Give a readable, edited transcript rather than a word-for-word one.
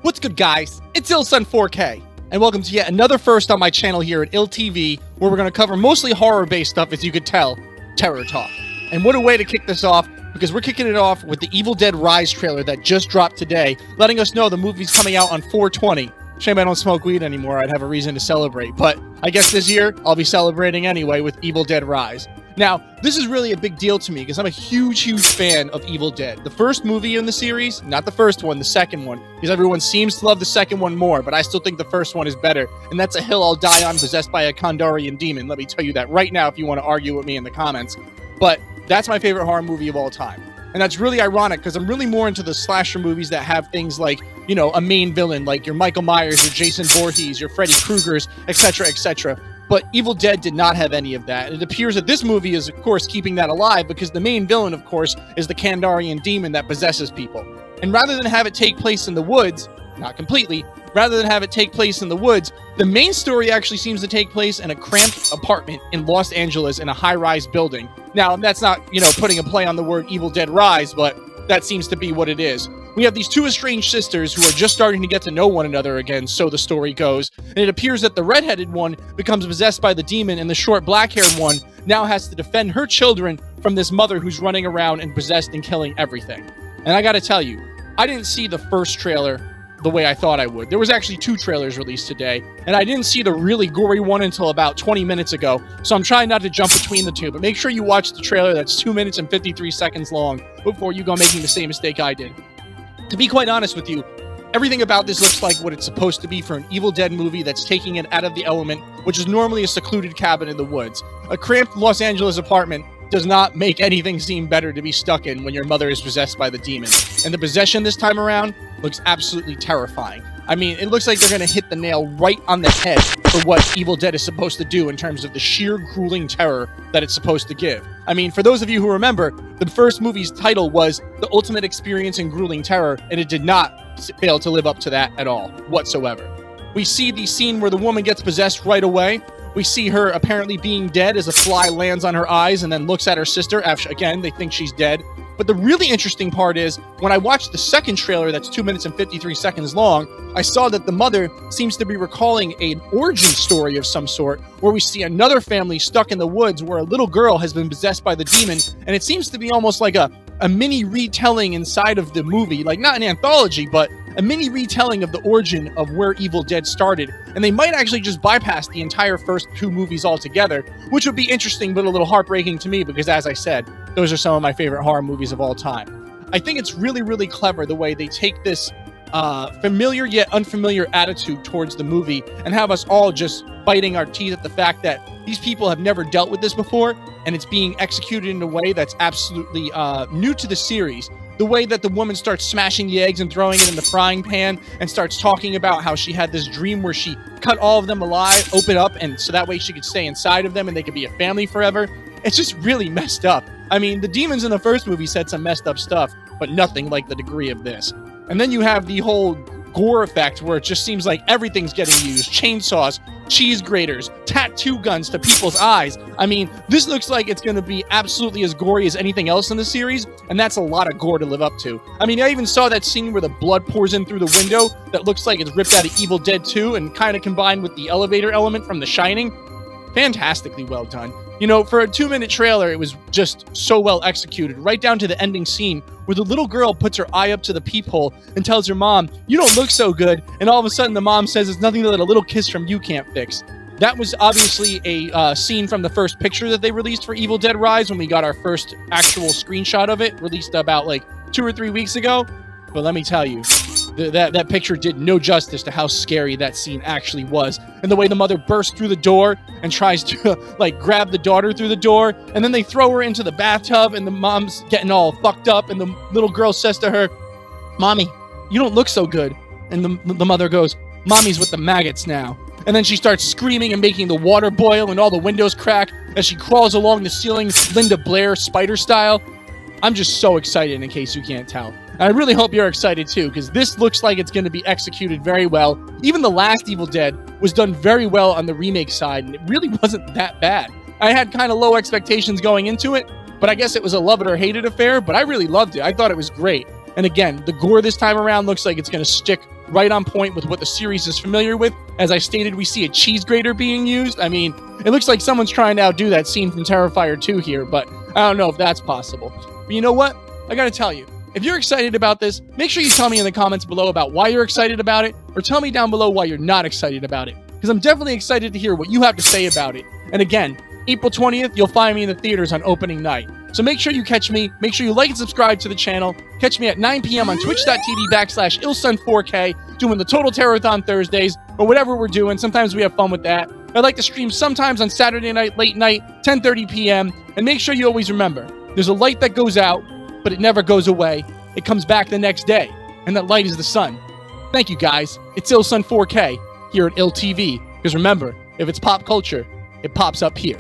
What's good, guys? It's Ilsun 4K, and welcome to yet another first on my channel here at IlTV, where we're going to cover mostly horror-based stuff, as you could tell, Terror Talk. And what a way to kick this off, because we're kicking it off with the Evil Dead Rise trailer that just dropped today, letting us know the movie's coming out on 4/20. Shame I don't smoke weed anymore, I'd have a reason to celebrate, but I guess this year, I'll be celebrating anyway with Evil Dead Rise. Now, this is really a big deal to me because I'm a huge fan of Evil Dead. The first movie in the series, not the first one, the second one, because everyone seems to love the second one more, but I still think the first one is better, and that's a hill I'll die on, possessed by a Kandarian demon. Let me tell you that right now if you want to argue with me in the comments. But that's my favorite horror movie of all time. And that's really ironic because I'm really more into the slasher movies that have things like, you know, a main villain, like your Michael Myers, your Jason Voorhees, your Freddy Kruegers, etc., etc. But Evil Dead did not have any of that. It appears that this movie is, of course, keeping that alive because the main villain, of course, is the Kandarian demon that possesses people. And rather than have it take place in the woods, not completely, rather than have it take place in the woods, the main story actually seems to take place in a cramped apartment in Los Angeles in a high-rise building. Now, that's not, you know, putting a play on the word Evil Dead Rise, but that seems to be what it is. We have these two estranged sisters who are just starting to get to know one another again, so the story goes, and it appears that the redheaded one becomes possessed by the demon, and the short black-haired one now has to defend her children from this mother who's running around and possessed and killing everything. And I gotta tell you, I didn't see the first trailer the way I thought I would. There was actually 2 trailers released today, and I didn't see the really gory one until about 20 minutes ago, so I'm trying not to jump between the two, but make sure you watch the trailer that's 2 minutes and 53 seconds long before you go making the same mistake I did. To be quite honest with you, everything about this looks like what it's supposed to be for an Evil Dead movie that's taking it out of the element, which is normally a secluded cabin in the woods. A cramped Los Angeles apartment does not make anything seem better to be stuck in when your mother is possessed by the demon. And the possession this time around looks absolutely terrifying. I mean, it looks like they're going to hit the nail right on the head for what Evil Dead is supposed to do in terms of the sheer grueling terror that it's supposed to give. I mean, for those of you who remember, the first movie's title was The Ultimate Experience in Grueling Terror, and it did not fail to live up to that at all, whatsoever. We see the scene where the woman gets possessed right away. We see her apparently being dead as a fly lands on her eyes and then looks at her sister. Again, they think she's dead. But the really interesting part is, when I watched the second trailer that's 2 minutes and 53 seconds long, I saw that the mother seems to be recalling an origin story of some sort, where we see another family stuck in the woods where a little girl has been possessed by the demon, and it seems to be almost like a mini retelling inside of the movie, like not an anthology, but a mini retelling of the origin of where Evil Dead started, and they might actually just bypass the entire first 2 movies altogether, which would be interesting but a little heartbreaking to me because, as I said, those are some of my favorite horror movies of all time. I think it's really clever the way they take this familiar yet unfamiliar attitude towards the movie and have us all just biting our teeth at the fact that these people have never dealt with this before, and it's being executed in a way that's absolutely new to the series. The way that the woman starts smashing the eggs and throwing it in the frying pan and starts talking about how she had this dream where she cut all of them alive, open up, and so that way she could stay inside of them and they could be a family forever. It's just really messed up. I mean, the demons in the first movie said some messed up stuff, but nothing like the degree of this. And then you have the whole gore effect where it just seems like everything's getting used. Chainsaws, cheese graters, tattoo guns to people's eyes. I mean, this looks like it's going to be absolutely as gory as anything else in the series, and that's a lot of gore to live up to. I mean, I even saw that scene where the blood pours in through the window that looks like it's ripped out of Evil Dead 2 and kind of combined with the elevator element from The Shining. Fantastically well done. You know, for a 2-minute trailer, it was just so well executed, right down to the ending scene where the little girl puts her eye up to the peephole and tells her mom, "You don't look so good," and all of a sudden the mom says it's nothing that a little kiss from you can't fix. That was obviously a scene from the first picture that they released for Evil Dead Rise when we got our first actual screenshot of it, released about like 2 or 3 weeks ago. But let me tell you, that picture did no justice to how scary that scene actually was. And the way the mother bursts through the door and tries to like grab the daughter through the door, and then they throw her into the bathtub and the mom's getting all fucked up and the little girl says to her, "Mommy, you don't look so good." And the mother goes, "Mommy's with the maggots now." And then she starts screaming and making the water boil and all the windows crack as she crawls along the ceiling Linda Blair spider style. I'm just so excited, in case you can't tell. And I really hope you're excited too, because this looks like it's going to be executed very well. Even the last Evil Dead was done very well on the remake side, and it really wasn't that bad. I had kind of low expectations going into it, but I guess it was a love it or hate it affair, but I really loved it. I thought it was great. And again, the gore this time around looks like it's going to stick right on point with what the series is familiar with. As I stated, we see a cheese grater being used. I mean, it looks like someone's trying to outdo that scene from Terrifier 2 here, but I don't know if that's possible. But you know what? I gotta tell you, if you're excited about this, make sure you tell me in the comments below about why you're excited about it, or tell me down below why you're not excited about it, because I'm definitely excited to hear what you have to say about it. And again, April 20th, you'll find me in the theaters on opening night. So make sure you catch me, make sure you like and subscribe to the channel, catch me at 9 p.m. on twitch.tv/illsun4k, doing the Total Terror-thon Thursdays, or whatever we're doing. Sometimes we have fun with that. I like to stream sometimes on Saturday night, late night, 10:30 p.m., and make sure you always remember, there's a light that goes out, but it never goes away. It comes back the next day, and that light is the sun. Thank you, guys. It's illsun4k here at IllTV, because remember, if it's pop culture, it pops up here.